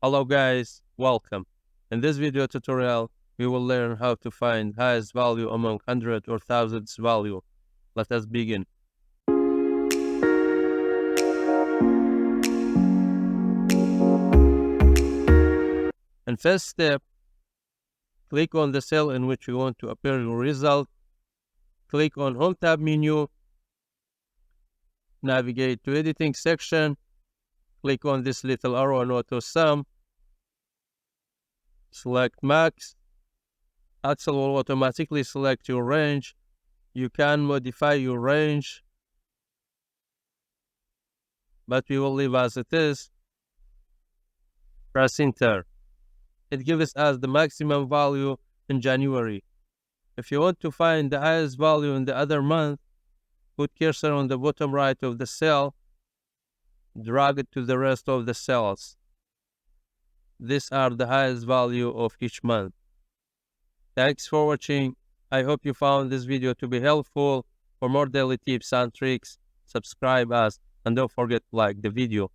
Hello guys, welcome. In this video tutorial, we will learn how to find highest value among hundred or thousands value. Let us begin. And first step, click on the cell in which you want to appear your result. Click on Home tab menu. Navigate to editing section. Click on this little arrow and auto sum. Select max. Excel will automatically select your range. You can modify your range, but we will leave as it is. Press enter. It gives us the maximum value in January. If you want to find the highest value in the other month, put cursor on the bottom right of the cell, drag it to the rest of the cells. These are the highest value of each month. Thanks for watching. I hope you found this video to be helpful. For more daily tips and tricks, subscribe us and don't forget to like the video.